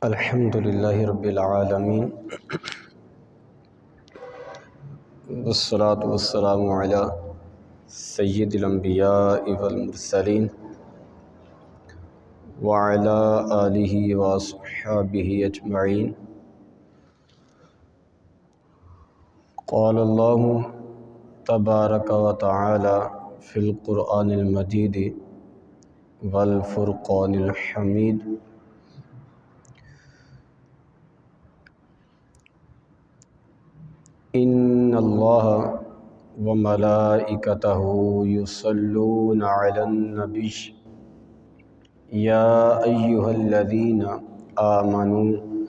الحمد للہ رب العالمین والصلاة والسلام علی سید الانبیاء والمرسلین وعلی آلہ واصحابہ اجمعین۔ قال اللہ تبارک و تعالی فی القرآن المجید والفرقان الحمید۔ ان اللہ وملائکتہ یصلون علی النبی یا ایہا الذین آمنوا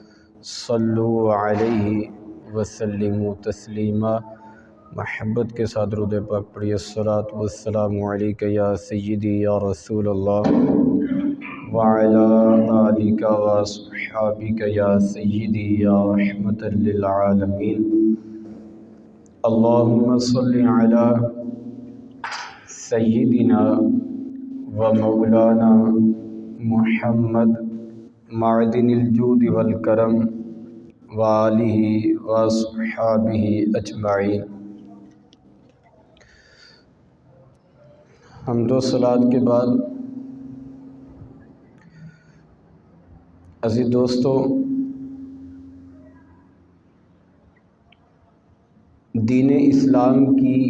صلوا علیہ وسلموا تسلیما۔ محبت کے ساتھ درود پاک پڑھیے۔ الصلاۃ والسلام علیک یا سیدی یا رسول اللہ وعلی آلک واصحابک یا سیدی یا رحمۃ للعالمین۔ اللہم صلی علی سیدنا و مولانا محمد معدن الجود والکرم وآلہ واصحابہ اجمعین۔ حمد و صلوات کے بعد عزیز دوستو، دین اسلام کی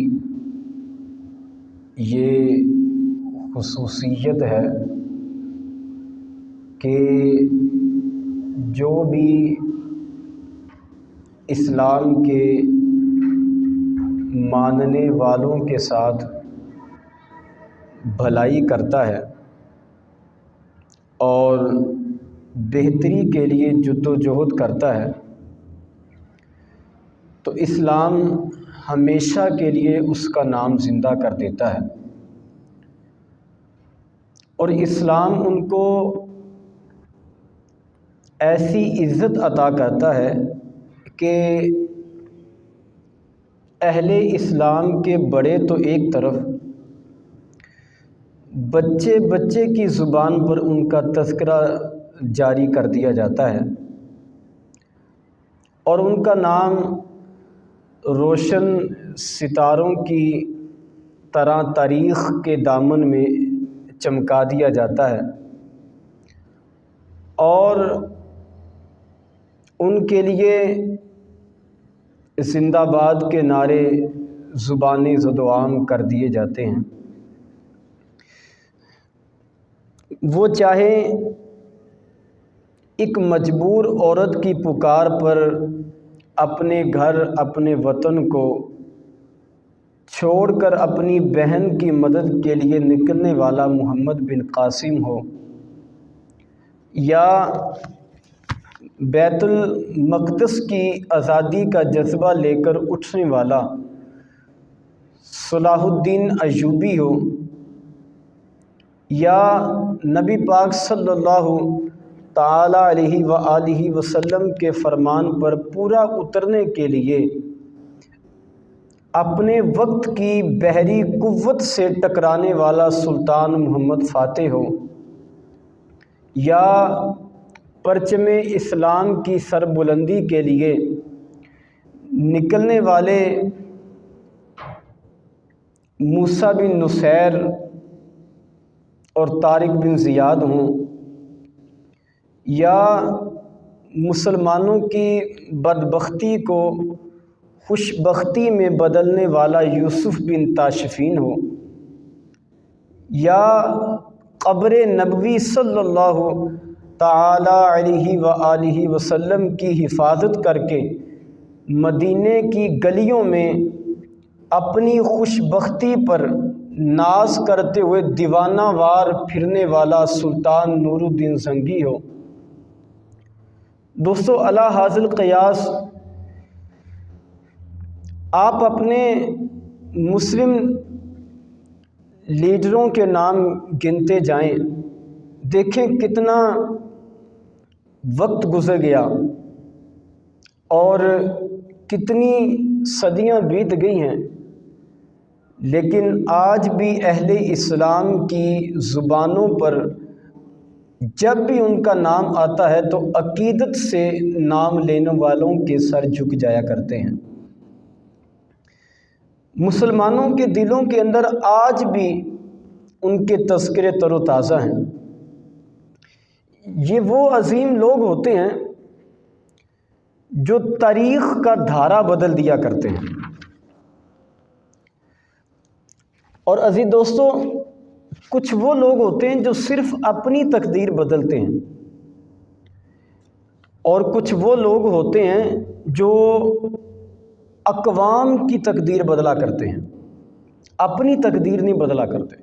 یہ خصوصیت ہے کہ جو بھی اسلام کے ماننے والوں کے ساتھ بھلائی کرتا ہے اور بہتری کے لیے جد و جہد کرتا ہے تو اسلام ہمیشہ کے لیے اس کا نام زندہ کر دیتا ہے، اور اسلام ان کو ایسی عزت عطا کرتا ہے کہ اہل اسلام کے بڑے تو ایک طرف، بچے بچے کی زبان پر ان کا تذکرہ جاری کر دیا جاتا ہے اور ان کا نام روشن ستاروں کی طرح تاریخ کے دامن میں چمکا دیا جاتا ہے، اور ان کے لیے زندہ باد کے نعرے زبانی زد و عام کر دیے جاتے ہیں۔ وہ چاہے ایک مجبور عورت کی پکار پر اپنے گھر اپنے وطن کو چھوڑ کر اپنی بہن کی مدد کے لیے نکلنے والا محمد بن قاسم ہو، یا بیت المقدس کی آزادی کا جذبہ لے کر اٹھنے والا صلاح الدین ایوبی ہو، یا نبی پاک صلی اللہ تعالی علیہ وآلہ وسلم کے فرمان پر پورا اترنے کے لیے اپنے وقت کی بحری قوت سے ٹکرانے والا سلطان محمد فاتح ہو، یا پرچم اسلام کی سربلندی کے لیے نکلنے والے موسیٰ بن نصیر اور طارق بن زیاد ہوں، یا مسلمانوں کی بدبختی کو خوشبختی میں بدلنے والا یوسف بن تاشفین ہو، یا قبر نبوی صلی اللہ تعالی علیہ وآلہ وسلم کی حفاظت کر کے مدینے کی گلیوں میں اپنی خوشبختی پر ناز کرتے ہوئے دیوانہ وار پھرنے والا سلطان نور الدین زنگی ہو۔ دوستو، علی حاصل قیاس آپ اپنے مسلم لیڈروں کے نام گنتے جائیں، دیکھیں کتنا وقت گزر گیا اور کتنی صدیاں بیت گئی ہیں، لیکن آج بھی اہل اسلام کی زبانوں پر جب بھی ان کا نام آتا ہے تو عقیدت سے نام لینے والوں کے سر جھک جایا کرتے ہیں۔ مسلمانوں کے دلوں کے اندر آج بھی ان کے تذکرے تر و تازہ ہیں۔ یہ وہ عظیم لوگ ہوتے ہیں جو تاریخ کا دھارا بدل دیا کرتے ہیں۔ اور عزیز دوستو، کچھ وہ لوگ ہوتے ہیں جو صرف اپنی تقدیر بدلتے ہیں، اور کچھ وہ لوگ ہوتے ہیں جو اقوام کی تقدیر بدلا کرتے ہیں، اپنی تقدیر نہیں بدلا کرتے۔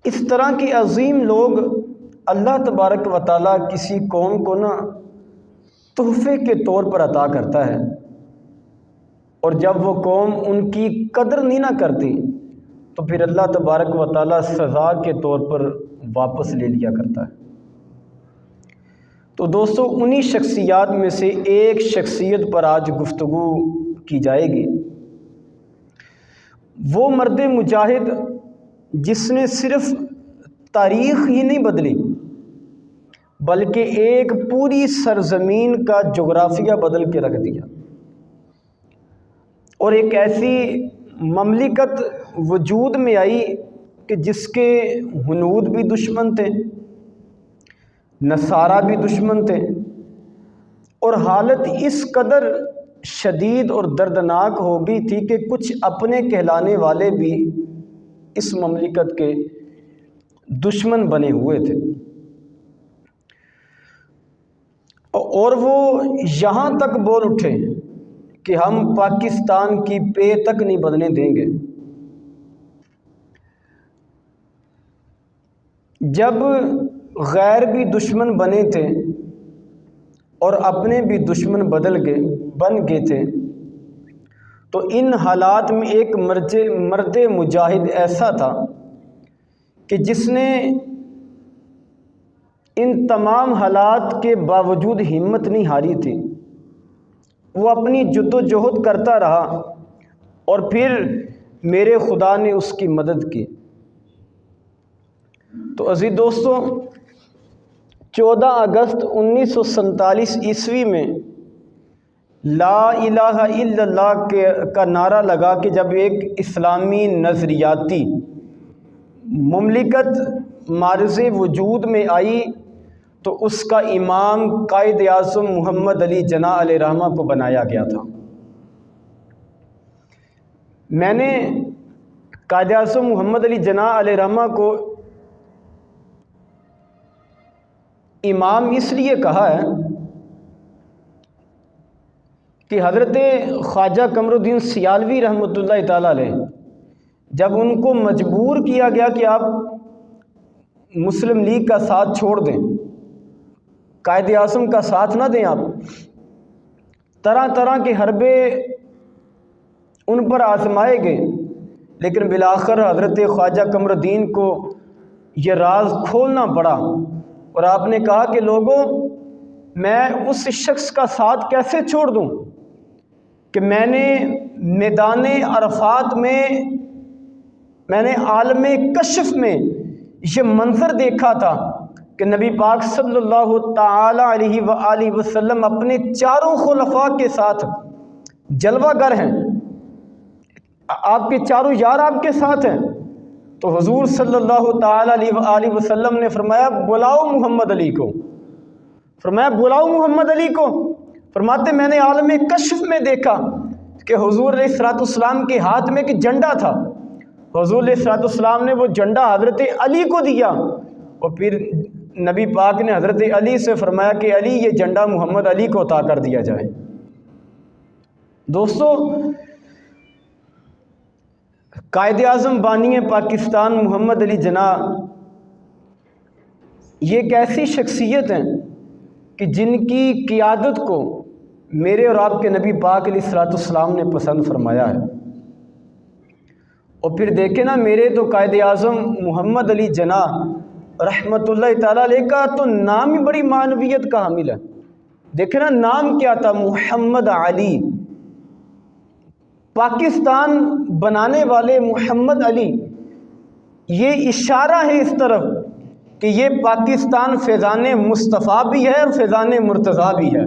اس طرح کے عظیم لوگ اللہ تبارک و تعالیٰ کسی قوم کو تحفے کے طور پر عطا کرتا ہے، اور جب وہ قوم ان کی قدر نہیں نہ کرتی تو پھر اللہ تبارک و تعالیٰ سزا کے طور پر واپس لے لیا کرتا ہے۔ تو دوستو، انہی شخصیات میں سے ایک شخصیت پر آج گفتگو کی جائے گی۔ وہ مرد مجاہد جس نے صرف تاریخ ہی نہیں بدلی بلکہ ایک پوری سرزمین کا جغرافیہ بدل کے رکھ دیا، اور ایک ایسی مملکت وجود میں آئی کہ جس کے ہنود بھی دشمن تھے، نصارہ بھی دشمن تھے، اور حالت اس قدر شدید اور دردناک ہو گئی تھی کہ کچھ اپنے کہلانے والے بھی اس مملکت کے دشمن بنے ہوئے تھے، اور وہ یہاں تک بول اٹھے کہ ہم پاکستان کی پے تک نہیں بدلنے دیں گے۔ جب غیر بھی دشمن بنے تھے اور اپنے بھی دشمن بن گئے تھے، تو ان حالات میں ایک مرد مجاہد ایسا تھا کہ جس نے ان تمام حالات کے باوجود ہمت نہیں ہاری تھی۔ وہ اپنی جد و جہد کرتا رہا، اور پھر میرے خدا نے اس کی مدد کی۔ تو عزیز دوستو، 14 اگست 1947 عیسوی میں لا الہ الا اللہ کا نعرہ لگا کہ جب ایک اسلامی نظریاتی مملکت معرض وجود میں آئی تو اس کا امام قائد اعظم محمد علی جناح علیہ رحمہ کو بنایا گیا تھا۔ میں نے قائد اعظم محمد علی جناح علیہ رحمہ کو امام اس لیے کہا ہے کہ حضرت خواجہ قمر الدین سیالوی رحمۃ اللہ تعالیٰ علیہ جب ان کو مجبور کیا گیا کہ آپ مسلم لیگ کا ساتھ چھوڑ دیں، قائد اعظم کا ساتھ نہ دیں، آپ طرح طرح کے حربے ان پر آزمائے گئے، لیکن بالآخر حضرت خواجہ قمر الدین کو یہ راز کھولنا پڑا، اور آپ نے کہا کہ لوگوں، میں اس شخص کا ساتھ کیسے چھوڑ دوں کہ میں نے میدان عرفات میں نے عالم کشف میں یہ منظر دیکھا تھا کہ نبی پاک صلی اللہ تعالی علیہ وآلہ وسلم اپنے چاروں خلفاء کے ساتھ جلوہ گر ہیں، آپ کے چاروں یار آپ کے ساتھ ہیں۔ تو حضور صلی اللہ تعالی علیہ وآلہ وسلم نے فرمایا بلاؤ محمد علی کو، فرمایا بلاؤ محمد علی کو۔ فرماتے میں نے عالم کشف میں دیکھا کہ حضور علیہ الصلوۃ والسلام کے ہاتھ میں ایک جھنڈا تھا، حضور علیہ الصلوۃ والسلام نے وہ جھنڈا حضرت علی کو دیا، اور پھر نبی پاک نے حضرت علی سے فرمایا کہ علی یہ جھنڈا محمد علی کو عطا کر دیا جائے۔ دوستو، قائد اعظم بانی پاکستان محمد علی جناح یہ ایک ایسی شخصیت ہیں کہ جن کی قیادت کو میرے اور آپ کے نبی پاک علیہ الصلوۃ والسلام نے پسند فرمایا ہے۔ اور پھر دیکھیں نا، میرے تو قائد اعظم محمد علی جناح رحمۃ اللہ تعالیٰ علیہ کا تو نام ہی بڑی معنویت کا حامل ہے۔ دیکھیں نا، نام کیا تھا؟ محمد علی۔ پاکستان بنانے والے محمد علی یہ اشارہ ہے اس طرف کہ یہ پاکستان فیضان مصطفیٰ بھی ہے اور فیضان مرتضیٰ بھی ہے۔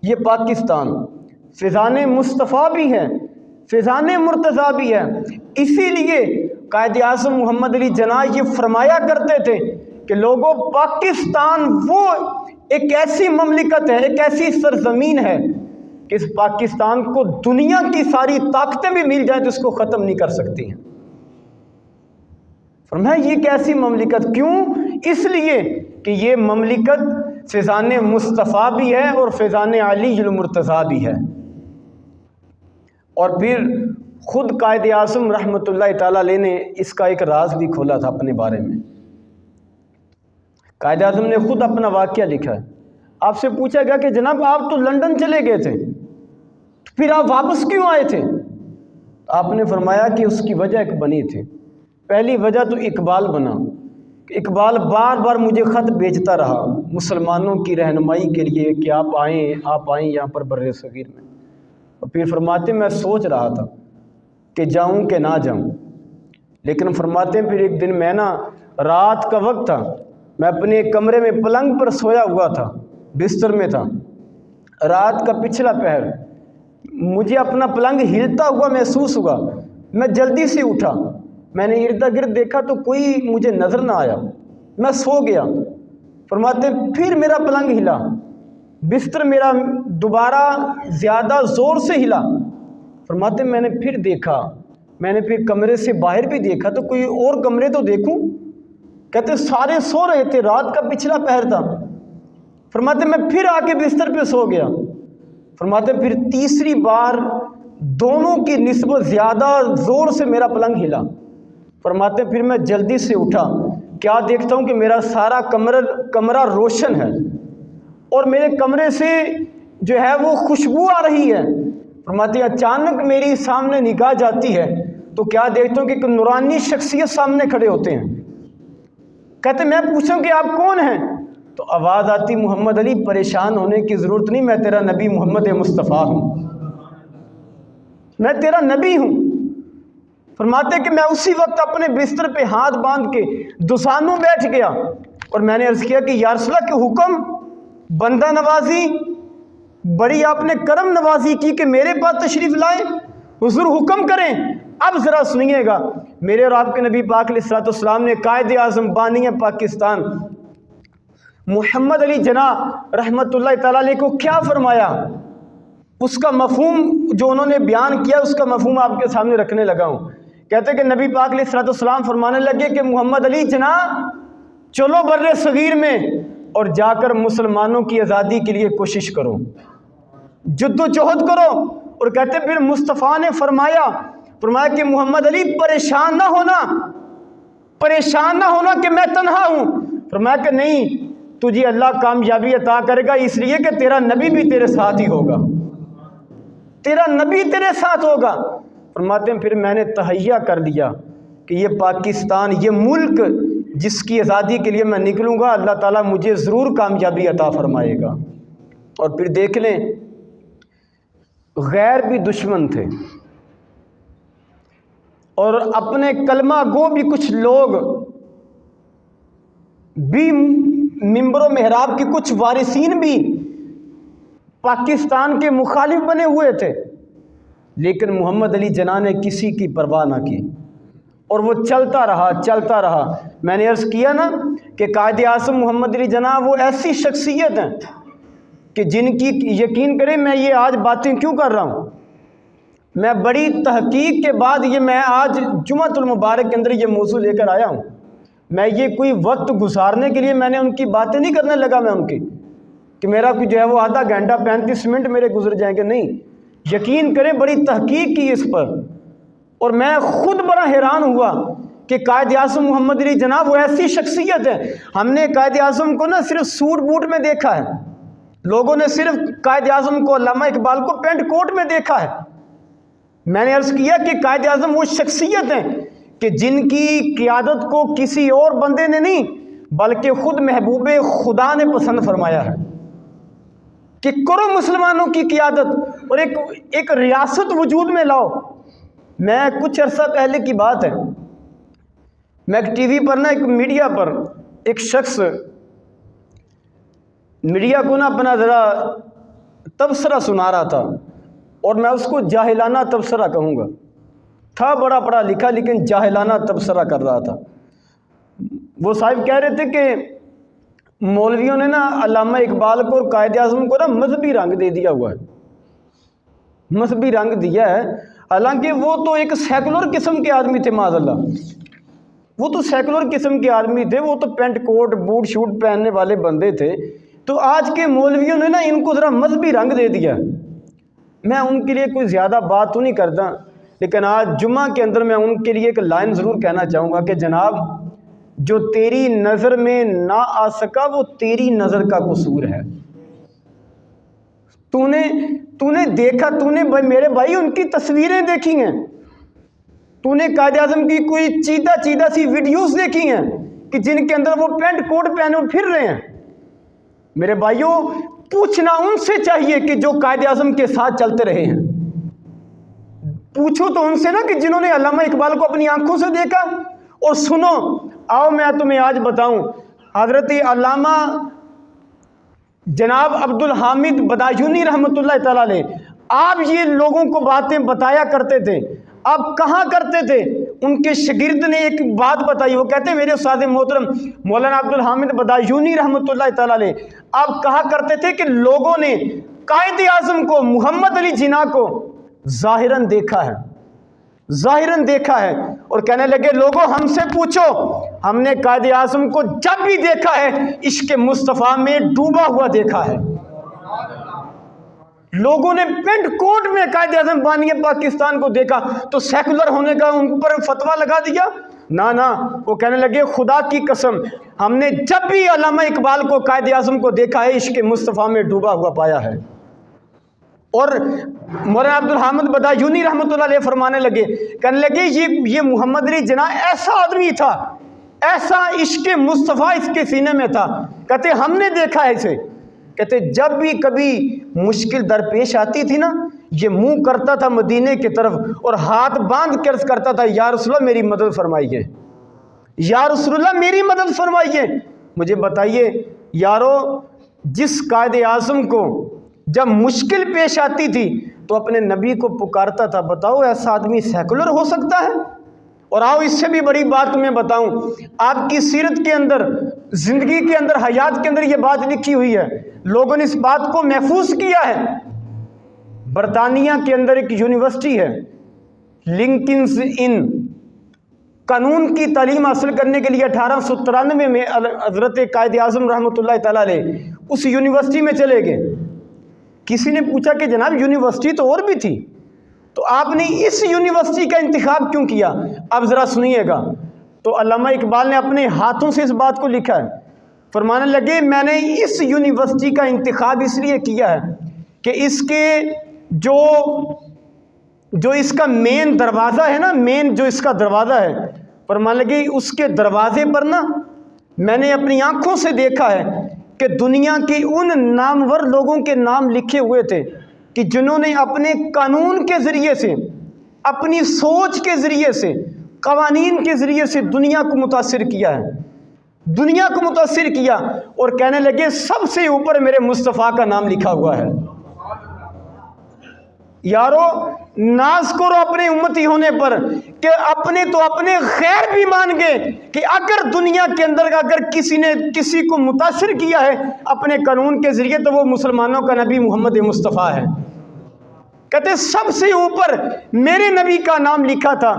یہ پاکستان فیضان مصطفیٰ بھی ہے، فیضان مرتضیٰ بھی ہے۔ اسی لیے قائد اعظم محمد علی جناح یہ فرمایا کرتے تھے کہ لوگوں، پاکستان وہ ایک ایسی مملکت ہے، ایک ایسی سرزمین ہے کہ اس پاکستان کو دنیا کی ساری طاقتیں بھی مل جائیں تو اس کو ختم نہیں کر سکتی ہیں۔ فرمایا یہ ایک ایسی مملکت، کیوں؟ اس لیے کہ یہ مملکت فیضان مصطفیٰ بھی ہے اور فیضان علی المرتضیٰ بھی ہے۔ اور پھر خود قائد اعظم رحمۃ اللہ تعالیٰ علیہ نے اس کا ایک راز بھی کھولا تھا اپنے بارے میں۔ قائد اعظم نے خود اپنا واقعہ لکھا ہے۔ آپ سے پوچھا گیا کہ جناب آپ تو لندن چلے گئے تھے، تو پھر آپ واپس کیوں آئے تھے؟ آپ نے فرمایا کہ اس کی وجہ ایک بنی تھی۔ پہلی وجہ تو اقبال بنا، اقبال بار بار مجھے خط بھیجتا رہا مسلمانوں کی رہنمائی کے لیے کہ آپ آئیں یہاں پر بر صغیر میں۔ اور پھر فرماتے میں سوچ رہا تھا کہ جاؤں کہ نہ جاؤں، لیکن فرماتے پھر ایک دن میں رات کا وقت تھا، میں اپنے کمرے میں پلنگ پر سویا ہوا تھا، بستر میں تھا، رات کا پچھلا پہر، مجھے اپنا پلنگ ہلتا ہوا محسوس ہوا۔ میں جلدی سے اٹھا، میں نے ارد گرد دیکھا تو کوئی مجھے نظر نہ آیا، میں سو گیا۔ فرماتے پھر میرا پلنگ ہلا، بستر میرا دوبارہ زیادہ زور سے ہلا۔ فرماتے میں نے پھر دیکھا، میں نے پھر کمرے سے باہر بھی دیکھا تو کوئی اور کمرے تو دیکھوں، کہتے سارے سو رہے تھے، رات کا پچھلا پہر تھا۔ فرماتے میں پھر آ کے بستر پہ سو گیا۔ فرماتے پھر تیسری بار دونوں کی نسبت زیادہ زور سے میرا پلنگ ہلا۔ فرماتے پھر میں جلدی سے اٹھا، کیا دیکھتا ہوں کہ میرا سارا کمرہ روشن ہے اور میرے کمرے سے جو ہے وہ خوشبو آ رہی ہے۔ فرماتے اچانک میری سامنے نگاہ جاتی ہے تو کیا دیکھتا ہوں کہ ایک نورانی شخصیت سامنے کھڑے ہوتے ہیں۔ کہتے میں پوچھوں کہ آپ کون ہیں؟ تو آواز آتی محمد علی پریشان ہونے کی ضرورت نہیں، میں تیرا نبی محمد مصطفیٰ ہوں، میں تیرا نبی ہوں۔ فرماتے کہ میں اسی وقت اپنے بستر پہ ہاتھ باندھ کے دسانوں بیٹھ گیا اور میں نے عرض کیا کہ یا رسول اللہ کے حکم، بندہ نوازی بڑی آپ نے کرم نوازی کی کہ میرے پاس تشریف لائے، حضور حکم کریں۔ اب ذرا سنیے گا، میرے اور آپ کے نبی پاک علیہ الصلوۃ والسلام نے قائد اعظم بانی پاکستان محمد علی جناح رحمۃ اللہ تعالیٰ علیہ کو کیا فرمایا، اس کا مفہوم جو انہوں نے بیان کیا اس کا مفہوم آپ کے سامنے رکھنے لگا ہوں۔ کہتے کہ نبی پاک علیہ الصلوۃ والسلام فرمانے لگے کہ محمد علی جناح چلو بر صغیر میں اور جا کر مسلمانوں کی آزادی کے لیے کوشش کرو، جد و جہد کرو۔ اور کہتے پھر مصطفیٰ نے فرمایا کہ محمد علی پریشان نہ ہونا کہ میں تنہا ہوں۔ فرمایا کہ نہیں، تجھے اللہ کامیابی عطا کرے گا، اس لیے کہ تیرا نبی بھی تیرے ساتھ ہی ہوگا، تیرا نبی تیرے ساتھ ہوگا۔ فرماتے ہیں پھر میں نے تہیہ کر لیا کہ یہ پاکستان، یہ ملک جس کی آزادی کے لیے میں نکلوں گا، اللہ تعالیٰ مجھے ضرور کامیابی عطا فرمائے گا۔ اور پھر دیکھ لیں، غیر بھی دشمن تھے اور اپنے کلمہ گو بھی کچھ لوگ بھی، منبر و محراب کے کچھ وارثین بھی پاکستان کے مخالف بنے ہوئے تھے، لیکن محمد علی جناح نے کسی کی پرواہ نہ کی اور وہ چلتا رہا۔ میں نے عرض کیا نا کہ قائد اعظم محمد علی جناح وہ ایسی شخصیت ہیں کہ جن کی یقین کریں، میں یہ آج باتیں کیوں کر رہا ہوں، میں بڑی تحقیق کے بعد میں آج جمعۃ المبارک کے اندر یہ موضوع لے کر آیا ہوں۔ میں یہ کوئی وقت گزارنے کے لیے میں نے ان کی باتیں نہیں کرنے لگا، میں ان کی کہ میرا کوئی جو ہے وہ آدھا گھنٹہ 35 منٹ میرے گزر جائیں گے، نہیں، یقین کریں بڑی تحقیق کی اس پر، اور میں خود بڑا حیران ہوا کہ قائد اعظم محمد علی جناح وہ ایسی شخصیت ہے۔ ہم نے قائد اعظم کو نہ صرف سوٹ بوٹ میں دیکھا ہے، لوگوں نے صرف قائد اعظم کو، علامہ اقبال کو پینٹ کوٹ میں دیکھا ہے۔ میں نے عرض کیا کہ قائد اعظم وہ شخصیت ہیں کہ جن کی قیادت کو کسی اور بندے نے نہیں بلکہ خود محبوب خدا نے پسند فرمایا ہے کہ کرو مسلمانوں کی قیادت اور ایک ریاست وجود میں لاؤ۔ میں کچھ عرصہ پہلے کی بات ہے، میں ایک ٹی وی پر نا، ایک میڈیا پر ایک شخص میڈیا کو نا اپنا ذرا تبصرہ سنا رہا تھا، اور میں اس کو جاہلانہ تبصرہ کہوں گا، تھا بڑا پڑھا لکھا لیکن جاہلانہ تبصرہ کر رہا تھا۔ وہ صاحب کہہ رہے تھے کہ مولویوں نے نا علامہ اقبال کو اور قائد اعظم کو نا مذہبی رنگ دے دیا ہوا ہے، مذہبی رنگ دیا ہے، حالانکہ وہ تو ایک سیکولر قسم کے آدمی تھے، معاذ اللہ، وہ تو سیکولر قسم کے آدمی تھے، وہ تو پینٹ کوٹ بوٹ شوٹ پہننے والے بندے تھے۔ تو آج کے مولویوں نے نا ان کو ذرا مذہبی رنگ دے دیا۔ میں ان کے لیے کوئی زیادہ بات تو نہیں کرتا، لیکن آج جمعہ کے اندر میں ان کے لیے ایک لائن ضرور کہنا چاہوں گا کہ جناب، جو تیری نظر میں نہ آ سکا وہ تیری نظر کا قصور ہے۔ تو نے دیکھا، تو نے میرے بھائی ان کی تصویریں دیکھی ہیں، تو نے قائد اعظم کی کوئی چیدہ سی ویڈیوز دیکھی ہیں کہ جن کے اندر وہ پینٹ کوٹ پہنے پھر رہے ہیں۔ میرے بھائیوں، پوچھنا ان سے چاہیے کہ جو قائد اعظم کے ساتھ چلتے رہے ہیں، پوچھو تو ان سے نا کہ جنہوں نے علامہ اقبال کو اپنی آنکھوں سے دیکھا۔ اور سنو، آؤ میں تمہیں آج بتاؤں، حضرت علامہ جناب عبدالحامد بدایونی رحمۃ اللہ تعالیٰ علیہ، آپ یہ لوگوں کو باتیں بتایا کرتے تھے، آپ کہاں کرتے تھے؟ ان کے شاگرد نے ایک بات بتائی، وہ کہتے ہیں میرے استاد محترم مولانا عبدالحامد بدایونی رحمۃ اللہ تعالیٰ علیہ، آپ کہا کرتے تھے کہ لوگوں نے قائد اعظم کو، محمد علی جناح کو ظاہراً دیکھا ہے، ظاہراً دیکھا ہے، اور کہنے لگے لوگوں ہم سے پوچھو، ہم نے قائد اعظم کو جب بھی دیکھا ہے عشق مصطفیٰ میں ڈوبا ہوا دیکھا ہے۔ لوگوں نے پینٹ کوٹ میں قائد اعظم بانی پاکستان کو دیکھا تو سیکولر ہونے کا ان پر فتویٰ لگا دیا؟ نہ، وہ کہنے لگے خدا کی قسم، ہم نے جب بھی علامہ اقبال کو قائد اعظم کو دیکھا ہے عشق مصطفیٰ میں ڈوبا ہوا پایا ہے۔ اور مولانا عبدالحامد بدایونی رحمۃ اللہ علیہ فرمانے لگے، کہنے لگے یہ محمد علی جناح ایسا آدمی تھا، ایسا عشق مصطفیٰ اس کے سینے میں تھا، کہتے ہم نے دیکھا ہے اسے، کہتے جب بھی کبھی مشکل درپیش آتی تھی نا، یہ منہ کرتا تھا مدینے کی طرف اور ہاتھ باندھ کے عرض کرتا تھا یا رسول اللہ میری مدد فرمائیے، یا رسول اللہ میری مدد فرمائیے۔ مجھے بتائیے یارو، جس قائد اعظم کو جب مشکل پیش آتی تھی تو اپنے نبی کو پکارتا تھا، بتاؤ ایسا آدمی سیکولر ہو سکتا ہے؟ اور آؤ اس سے بھی بڑی بات میں بتاؤں، آپ کی سیرت کے اندر، زندگی کے اندر، حیات کے اندر یہ بات لکھی ہوئی ہے، لوگوں نے اس بات کو محفوظ کیا ہے۔ برطانیہ کے اندر ایک یونیورسٹی ہے، لنکنز ان، قانون کی تعلیم حاصل کرنے کے لیے 1893 میں حضرت قائد اعظم رحمۃ اللہ تعالیٰ علیہ اس یونیورسٹی میں چلے گئے۔ کسی نے پوچھا کہ جناب یونیورسٹی تو اور بھی تھی، تو آپ نے اس یونیورسٹی کا انتخاب کیوں کیا؟ اب ذرا سنیے گا۔ تو علامہ اقبال نے اپنے ہاتھوں سے اس بات کو لکھا ہے، فرمانے لگے میں نے اس یونیورسٹی کا انتخاب اس لیے کیا ہے کہ اس کے جو اس کا مین دروازہ ہے نا، مین جو اس کا دروازہ ہے، فرمانے لگے اس کے دروازے پر نا میں نے اپنی آنکھوں سے دیکھا ہے کہ دنیا کے ان نامور لوگوں کے نام لکھے ہوئے تھے کہ جنہوں نے اپنے قانون کے ذریعے سے، اپنی سوچ کے ذریعے سے، قوانین کے ذریعے سے دنیا کو متاثر کیا ہے، دنیا کو متاثر کیا، اور کہنے لگے سب سے اوپر میرے مصطفیٰ کا نام لکھا ہوا ہے۔ یارو ناز کرو اپنے امتی ہونے پر کہ اپنے تو اپنے خیر بھی مان گئے کہ اگر دنیا کے اندر اگر کسی نے کسی کو متاثر کیا ہے اپنے قانون کے ذریعے تو وہ مسلمانوں کا نبی محمد مصطفیٰ ہے۔ کہتے سب سے اوپر میرے نبی کا نام لکھا تھا،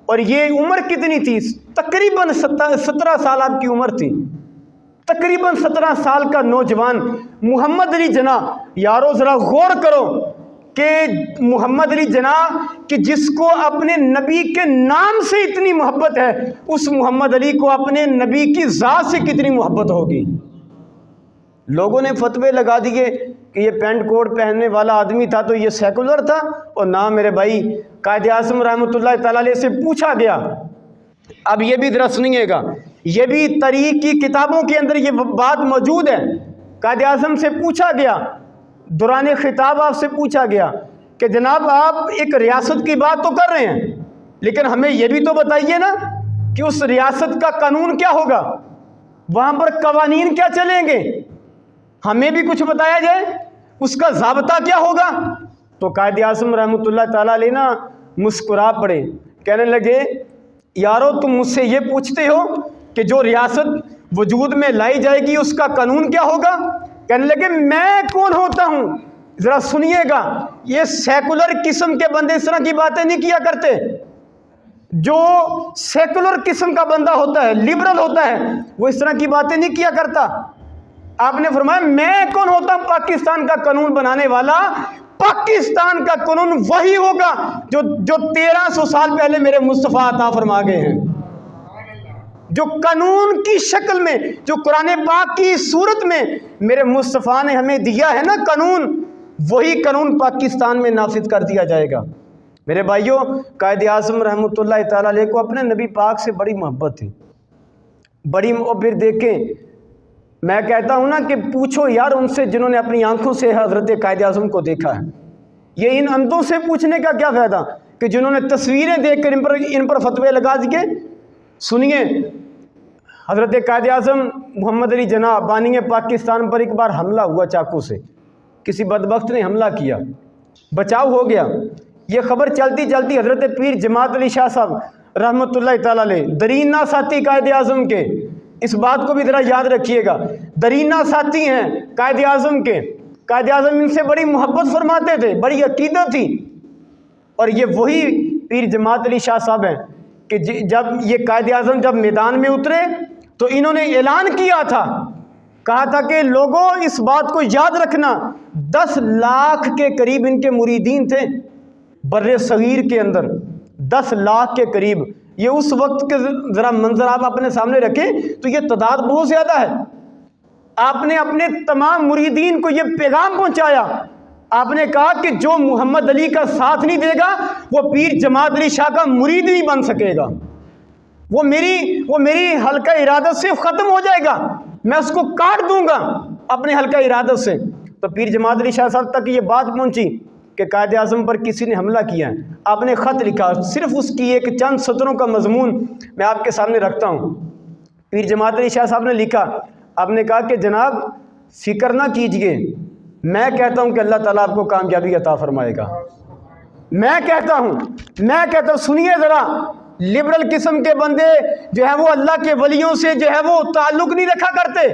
اور یہ عمر کتنی تھی؟ تقریباً 17 سال آپ کی عمر تھی، تقریباً 17 سال کا نوجوان محمد علی جناح۔ یارو ذرا غور کرو کہ محمد علی جناح کہ جس کو اپنے نبی کے نام سے اتنی محبت ہے، اس محمد علی کو اپنے نبی کی ذات سے کتنی محبت ہوگی؟ لوگوں نے فتوے لگا دیے کہ یہ پینٹ کوٹ پہننے والا آدمی تھا تو یہ سیکولر تھا، اور نہ میرے بھائی قائد اعظم رحمۃ اللہ تعالیٰ علیہ سے پوچھا گیا۔ اب یہ بھی ذرا سنیے گا، یہ بھی تاریخ کی کتابوں کے اندر یہ بات موجود ہے۔ قائد اعظم سے پوچھا گیا، دوران خطاب آپ سے پوچھا گیا کہ جناب آپ ایک ریاست کی بات تو کر رہے ہیں لیکن ہمیں یہ بھی تو بتائیے نا کہ اس ریاست کا قانون کیا ہوگا، وہاں پر قوانین کیا چلیں گے، ہمیں بھی کچھ بتایا جائے، اس کا ضابطہ کیا ہوگا۔ تو قائد اعظم رحمۃ اللہ تعالیٰ علیہ نا مسکرا پڑے، کہنے لگے یارو تم مجھ سے یہ پوچھتے ہو کہ جو ریاست وجود میں لائی جائے گی اس کا قانون کیا ہوگا؟ کہنے لگے میں کون ہوتا ہوں، ذرا سنیے گا، یہ سیکولر قسم کے بندے اس طرح کی باتیں نہیں کیا کرتے۔ جو سیکولر قسم کا بندہ ہوتا ہے، لبرل ہوتا ہے، وہ اس طرح کی باتیں نہیں کیا کرتا۔ آپ نے فرمایا میں کون ہوتا ہوں پاکستان کا قانون بنانے والا؟ پاکستان کا قانون وہی ہوگا جو 1300 سال پہلے میرے مصطفیٰ عطا فرما گئے ہیں۔ جو قانون کی شکل میں، جو قرآن پاک کی صورت میں میرے مصطفیٰ نے ہمیں دیا ہے نا قانون، وہی قانون پاکستان میں نافذ کر دیا جائے گا۔ میرے بھائیوں، قائد اعظم رحمۃ اللہ تعالیٰ علیہ کو اپنے نبی پاک سے بڑی محبت تھی، بڑی۔ اور پھر دیکھیں، میں کہتا ہوں نا کہ پوچھو یار ان سے جنہوں نے اپنی آنکھوں سے حضرت قائد اعظم کو دیکھا ہے، یہ ان اندھوں سے پوچھنے کا کیا فائدہ کہ جنہوں نے تصویریں دیکھ کر ان پر فتوے لگا دیے۔ سنیے، حضرت قائد اعظم محمد علی جناح بانی پاکستان پر ایک بار حملہ ہوا چاقو سے، کسی بدبخت نے حملہ کیا، بچاؤ ہو گیا۔ یہ خبر چلتی چلتی حضرت پیر جماعت علی شاہ صاحب رحمۃ اللہ تعالیٰ علیہ، درینہ ساتھی قائد اعظم کے، اس بات کو بھی ذرا یاد رکھیے گا، درینہ ساتھی ہیں قائد اعظم کے، قائد اعظم ان سے بڑی محبت فرماتے تھے، بڑی عقیدت تھی۔ اور یہ وہی پیر جماعت علی شاہ صاحب ہیں کہ جب یہ قائد اعظم جب میدان میں اترے تو انہوں نے اعلان کیا تھا، کہا تھا کہ لوگوں اس بات کو یاد رکھنا، 10 لاکھ کے قریب ان کے مریدین تھے بر صغیر کے اندر، 10 لاکھ کے قریب۔ یہ اس وقت کے ذرا منظر آپ اپنے سامنے رکھیں تو یہ تعداد بہت زیادہ ہے۔ آپ نے اپنے تمام مریدین کو یہ پیغام پہنچایا، آپ نے کہا کہ جو محمد علی کا ساتھ نہیں دے گا وہ پیر جماعت علی شاہ کا مرید نہیں بن سکے گا، وہ میری حلقہ ارادت سے ختم ہو جائے گا، میں اس کو کاٹ دوں گا اپنے حلقہ ارادت سے۔ تو پیر جماعت علی شاہ صاحب تک یہ بات پہنچی کہ قائد اعظم پر کسی نے حملہ کیا ہے۔ آپ نے خط لکھا، صرف اس کی ایک چند سطروں کا مضمون میں آپ کے سامنے رکھتا ہوں۔ پیر جماعت علی شاہ صاحب نے لکھا، آپ نے کہا کہ جناب فکر نہ کیجئے، میں کہتا ہوں کہ اللہ تعالیٰ آپ کو کامیابی عطا فرمائے گا۔ میں کہتا ہوں سنیے ذرا، لبرل قسم کے بندے جو ہے وہ اللہ کے ولیوں سے جو ہے وہ تعلق نہیں رکھا کرتے۔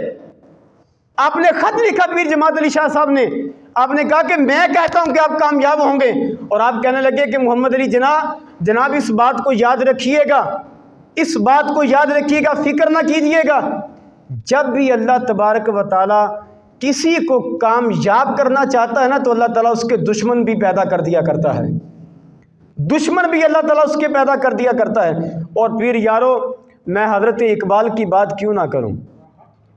آپ نے خط لکھا پیر جماعت علی شاہ صاحب نے، آپ نے کہا کہ میں کہتا ہوں کہ آپ کامیاب ہوں گے، اور آپ کہنے لگے کہ محمد علی جناب اس بات کو یاد رکھیے گا، اس بات کو یاد رکھیے گا، فکر نہ کیجیے گا، جب بھی اللہ تبارک و تعالی کسی کو کامیاب کرنا چاہتا ہے نا تو اللہ تعالیٰ اس کے دشمن بھی پیدا کر دیا کرتا ہے، دشمن بھی اللہ تعالیٰ اس کے پیدا کر دیا کرتا ہے۔ اور پھر یارو، میں حضرت اقبال کی بات کیوں نہ کروں،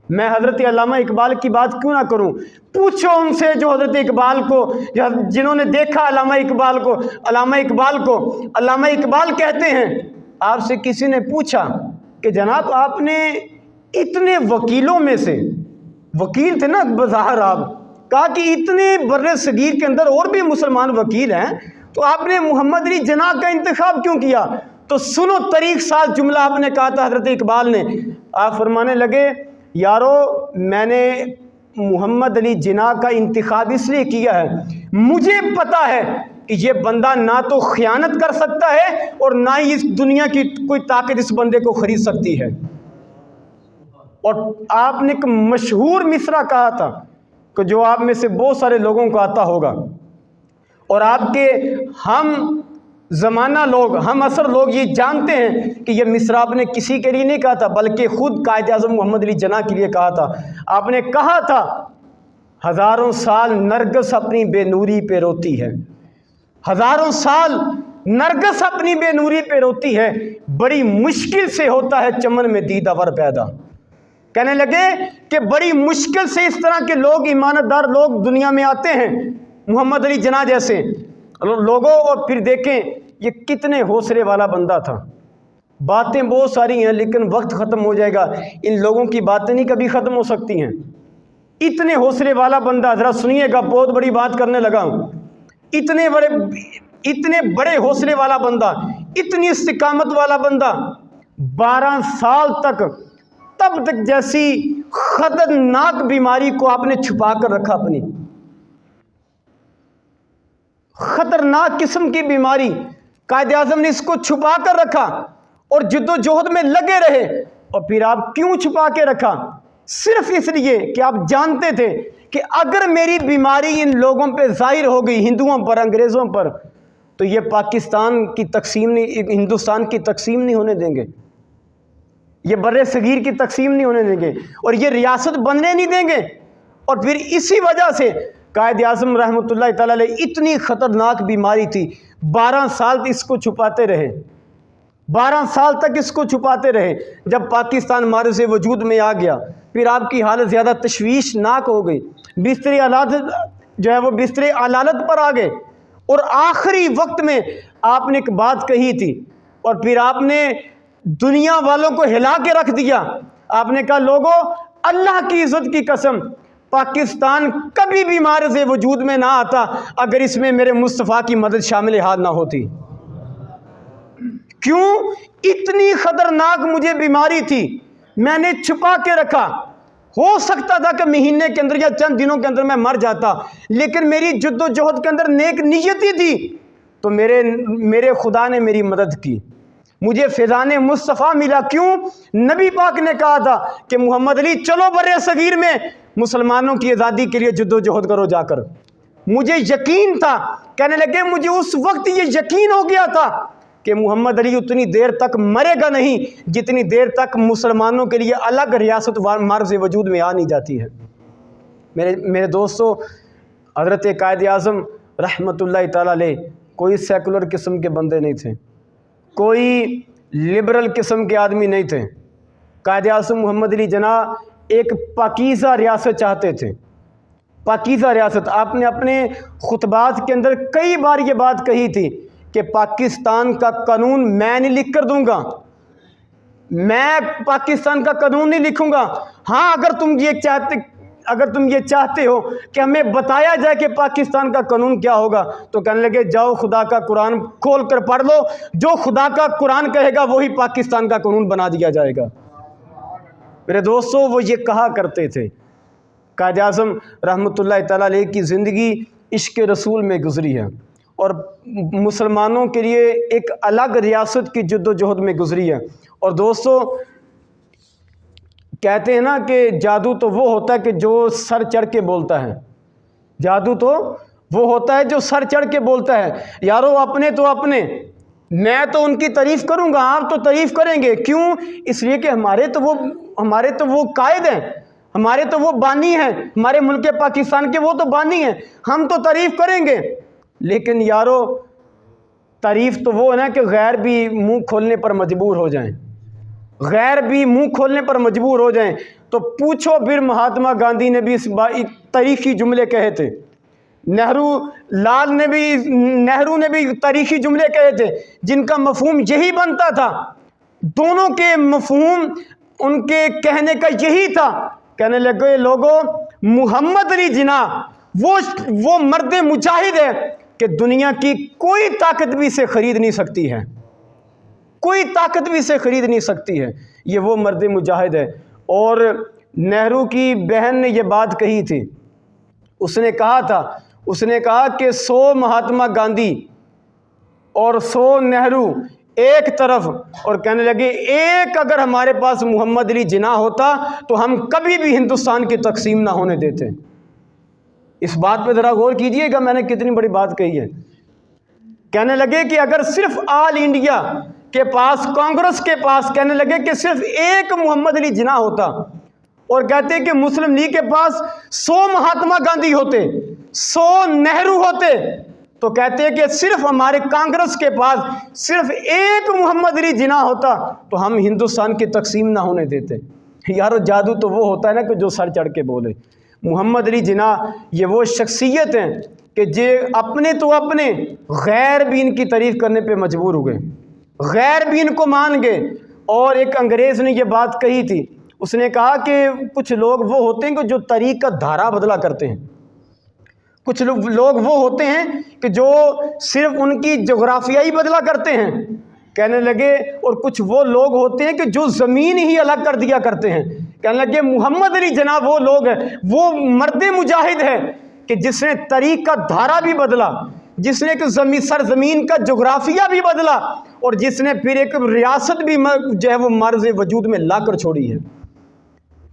میں حضرت علامہ اقبال کی بات کیوں نہ کروں؟ پوچھو ان سے جو حضرت اقبال کو، جنہوں نے دیکھا علامہ اقبال کو علامہ اقبال کہتے ہیں۔ آپ سے کسی نے پوچھا کہ جناب آپ نے اتنے وکیلوں میں سے، وکیل تھے نا بظاہر آپ، کہا کہ اتنے بر صغیر کے اندر اور بھی مسلمان وکیل ہیں، تو آپ نے محمد علی جناح کا انتخاب کیوں کیا؟ تو سنو طریق ساز جملہ آپ نے کہا تھا حضرت اقبال نے، آپ فرمانے لگے یارو میں نے محمد علی جناح کا انتخاب اس لیے کیا ہے، مجھے پتا ہے کہ یہ بندہ نہ تو خیانت کر سکتا ہے اور نہ ہی اس دنیا کی کوئی طاقت اس بندے کو خرید سکتی ہے۔ اور آپ نے ایک مشہور مصرع کہا تھا کہ جو آپ میں سے بہت سارے لوگوں کو آتا ہوگا، اور آپ کے ہم زمانہ لوگ، ہم عصر لوگ یہ جانتے ہیں کہ یہ مصرع آپ نے کسی کے لیے نہیں کہا تھا بلکہ خود قائد اعظم محمد علی جناح کے لیے کہا تھا۔ آپ نے کہا تھا ہزاروں سال نرگس اپنی بے نوری پہ روتی ہے، ہزاروں سال نرگس اپنی بے نوری پہ روتی ہے، بڑی مشکل سے ہوتا ہے چمن میں دیدہ ور پیدا۔ کہنے لگے کہ بڑی مشکل سے اس طرح کے لوگ، ایماندار لوگ دنیا میں آتے ہیں، محمد علی جناح جیسے لوگوں۔ اور پھر دیکھیں یہ کتنے حوصلے والا بندہ تھا، باتیں بہت ساری ہیں لیکن وقت ختم ہو جائے گا، ان لوگوں کی باتیں نہیں کبھی ختم ہو سکتی ہیں۔ اتنے حوصلے والا بندہ، ذرا سنیے گا، بہت بڑی بات کرنے لگا ہوں، اتنے بڑے حوصلے والا بندہ، اتنی استقامت والا بندہ، 12 سال تک تب تک جیسی خطرناک بیماری کو آپ نے چھپا کر رکھا، اپنی خطرناک قسم کی بیماری قائد اعظم نے اس کو چھپا کر رکھا اور جد و جہد میں لگے رہے۔ اور پھر آپ کیوں چھپا کے رکھا؟ صرف اس لیے کہ آپ جانتے تھے کہ اگر میری بیماری ان لوگوں پہ ظاہر ہو گئی، ہندوؤں پر، انگریزوں پر، تو یہ پاکستان کی تقسیم نہیں، ہندوستان کی تقسیم نہیں ہونے دیں گے، یہ بر صغیر کی تقسیم نہیں ہونے دیں گے، اور یہ ریاست بننے نہیں دیں گے۔ اور پھر اسی وجہ سے قائد اعظم رحمۃ اللہ تعالی علیہ اتنی خطرناک بیماری تھی، 12 سال اس کو چھپاتے رہے، 12 سال تک اس کو چھپاتے رہے۔ جب پاکستان معرض وجود میں آ گیا، پھر آپ کی حالت زیادہ تشویشناک ہو گئی، بستر علالت جو ہے وہ بستر علالت پر آ گئے، اور آخری وقت میں آپ نے ایک بات کہی تھی، اور پھر آپ نے دنیا والوں کو ہلا کے رکھ دیا۔ آپ نے کہا لوگوں، اللہ کی عزت کی قسم، پاکستان کبھی بھی معرض وجود میں نہ آتا اگر اس میں میرے مصطفیٰ کی مدد شامل حال نہ ہوتی۔ کیوں؟ اتنی خطرناک مجھے بیماری تھی، میں نے چھپا کے رکھا۔ ہو سکتا تھا کہ مہینے کے اندر یا چند دنوں کے اندر میں مر جاتا، لیکن میری جد و جہد کے اندر نیک نیتی تھی، تو میرے خدا نے میری مدد کی، مجھے فیضان مصطفیٰ ملا۔ کیوں؟ نبی پاک نے کہا تھا کہ محمد علی چلو بر صغیر میں مسلمانوں کی آزادی کے لیے جد و جہد کرو جا کر۔ مجھے یقین تھا، کہنے لگے مجھے اس وقت یہ یقین ہو گیا تھا کہ محمد علی اتنی دیر تک مرے گا نہیں جتنی دیر تک مسلمانوں کے لیے الگ ریاست معرض وجود میں آ نہیں جاتی ہے۔ میرے دوستو، حضرت قائد اعظم رحمۃ اللہ تعالیٰ علیہ کوئی سیکولر قسم کے بندے نہیں تھے، کوئی لبرل قسم کے آدمی نہیں تھے۔ قائد اعظم محمد علی جناح ایک پاکیزہ ریاست چاہتے تھے، پاکیزہ ریاست۔ آپ نے اپنے خطبات کے اندر کئی بار یہ بات کہی تھی کہ پاکستان کا قانون میں نہیں لکھ کر دوں گا، میں پاکستان کا قانون نہیں لکھوں گا۔ ہاں، اگر تم یہ چاہتے ہو کہ ہمیں بتایا جائے کہ پاکستان کا قانون کیا ہوگا، تو کہنے لگے جاؤ خدا کا قرآن کھول کر پڑھ لو، جو خدا کا قرآن کہے گا وہی پاکستان کا قانون بنا دیا جائے گا۔ میرے دوستو، وہ یہ کہا کرتے تھے۔ قائد اعظم رحمۃ اللہ تعالیٰ علیہ کی زندگی عشق رسول میں گزری ہے، اور مسلمانوں کے لیے ایک الگ ریاست کی جد و جہد میں گزری ہے۔ اور دوستو، کہتے ہیں نا کہ جادو تو وہ ہوتا ہے کہ جو سر چڑھ کے بولتا ہے، جادو تو وہ ہوتا ہے جو سر چڑھ کے بولتا ہے۔ یارو، اپنے تو اپنے، میں تو ان کی تعریف کروں گا، آپ تو تعریف کریں گے۔ کیوں؟ اس لیے کہ ہمارے تو وہ قائد ہیں، ہمارے تو وہ بانی ہیں، ہمارے ملک پاکستان کے وہ تو بانی ہیں، ہم تو تعریف کریں گے۔ لیکن یارو، تعریف تو وہ ہے نا کہ غیر بھی منہ کھولنے پر مجبور ہو جائیں، غیر بھی منہ کھولنے پر مجبور ہو جائیں۔ تو پوچھو پھر مہاتما گاندھی نے بھی اس تاریخی جملے کہے تھے، نہرو نے بھی تاریخی جملے کہے تھے جن کا مفہوم یہی بنتا تھا، دونوں کے مفہوم ان کے کہنے کا یہی تھا۔ کہنے لگے لوگوں، محمد علی جناح وہ مرد مجاہد ہے کہ دنیا کی کوئی طاقت بھی اسے خرید نہیں سکتی ہے، کوئی طاقت بھی اسے خرید نہیں سکتی ہے، یہ وہ مرد مجاہد ہے۔ اور نہرو کی بہن نے یہ بات کہی تھی، اس نے کہا کہ 100 مہاتما گاندھی اور 100 نہرو ایک طرف، اور کہنے لگے ایک اگر ہمارے پاس محمد علی جناح ہوتا تو ہم کبھی بھی ہندوستان کی تقسیم نہ ہونے دیتے۔ اس بات پہ ذرا غور کیجئے گا، میں نے کتنی بڑی بات کہی ہے۔ کہنے لگے کہ اگر صرف آل انڈیا کے پاس، کانگریس کے پاس، کہنے لگے کہ صرف ایک محمد علی جناح ہوتا، اور کہتے کہ مسلم لیگ کے پاس 100 مہاتما گاندھی ہوتے، 100 نہرو ہوتے، تو کہتے کہ صرف ہمارے کانگریس کے پاس صرف ایک محمد علی جناح ہوتا تو ہم ہندوستان کی تقسیم نہ ہونے دیتے۔ یارو، جادو تو وہ ہوتا ہے نا کہ جو سر چڑھ کے بولے۔ محمد علی جناح یہ وہ شخصیت ہیں کہ جو اپنے تو اپنے، غیر بھی ان کی تعریف کرنے پہ مجبور ہو گئے، غیر بھی ان کو مان گئے۔ اور ایک انگریز نے یہ بات کہی تھی، اس نے کہا کہ کچھ لوگ وہ ہوتے ہیں کہ جو تاریخ کا دھارا بدلا کرتے ہیں، کچھ لوگ وہ ہوتے ہیں کہ جو صرف ان کی جغرافیائی بدلا کرتے ہیں، کہنے لگے اور کچھ وہ لوگ ہوتے ہیں کہ جو زمین ہی الگ کر دیا کرتے ہیں، کہنے لگے محمد علی جناب وہ لوگ ہیں، وہ مرد مجاہد ہے کہ جس نے طریق کا دھارا بھی بدلا، جس نے ایک سرزمین کا جغرافیہ بھی بدلا، اور جس نے پھر ایک ریاست بھی جو ہے وہ مرز وجود میں لا کر چھوڑی ہے،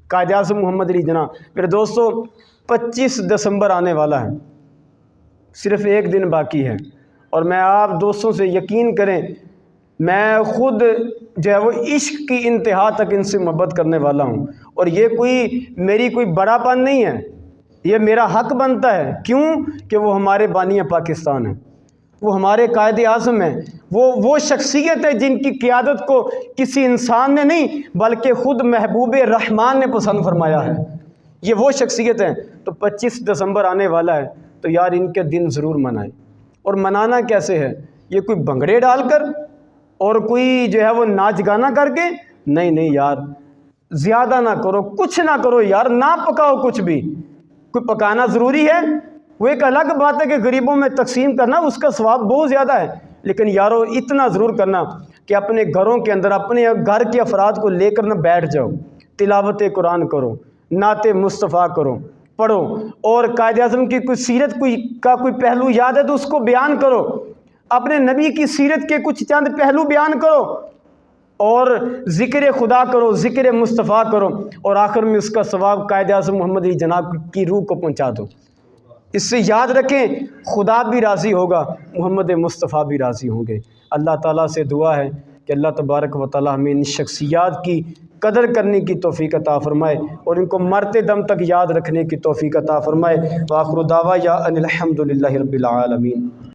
قائد اعظم محمد علی جناح۔ میرے دوستو 25 دسمبر آنے والا ہے، صرف ایک دن باقی ہے، اور میں آپ دوستوں سے یقین کریں میں خود جو ہے وہ عشق کی انتہا تک ان سے محبت کرنے والا ہوں، اور یہ میری کوئی بڑا پن نہیں ہے، یہ میرا حق بنتا ہے۔ کیوں کہ وہ ہمارے بانی پاکستان ہیں، وہ ہمارے قائد اعظم ہیں، وہ شخصیت ہے جن کی قیادت کو کسی انسان نے نہیں بلکہ خود محبوب رحمان نے پسند فرمایا ہے، یہ وہ شخصیت ہیں۔ تو 25 دسمبر آنے والا ہے، تو یار ان کے دن ضرور منائیں۔ اور منانا کیسے ہے؟ یہ کوئی بھنگڑے ڈال کر اور کوئی جو ہے وہ ناچ گانا کر کے نہیں یار، زیادہ نہ کرو، کچھ نہ کرو یار، نہ پکاؤ کچھ بھی۔ کوئی پکانا ضروری ہے، وہ ایک الگ بات ہے کہ غریبوں میں تقسیم کرنا اس کا ثواب بہت زیادہ ہے، لیکن یارو اتنا ضرور کرنا کہ اپنے گھروں کے اندر اپنے گھر کے افراد کو لے کر نہ بیٹھ جاؤ، تلاوت قرآن کرو، نعت مصطفیٰ کرو، پڑھو، اور قائد اعظم کی کوئی سیرت کا کوئی پہلو یاد ہے تو اس کو بیان کرو، اپنے نبی کی سیرت کے کچھ چند پہلو بیان کرو، اور ذکر خدا کرو، ذکر مصطفیٰ کرو، اور آخر میں اس کا ثواب قائد اعظم محمد علی جناح کی روح کو پہنچا دو۔ اس سے یاد رکھیں خدا بھی راضی ہوگا، محمد مصطفیٰ بھی راضی ہوں گے۔ اللہ تعالیٰ سے دعا ہے کہ اللہ تبارک و تعالیٰ ہمیں ان شخصیات کی قدر کرنے کی توفیق عطا فرمائے اور ان کو مرتے دم تک یاد رکھنے کی توفیق عطا فرمائے۔ وآخر دعوانا ان الحمد للہ رب العالمین۔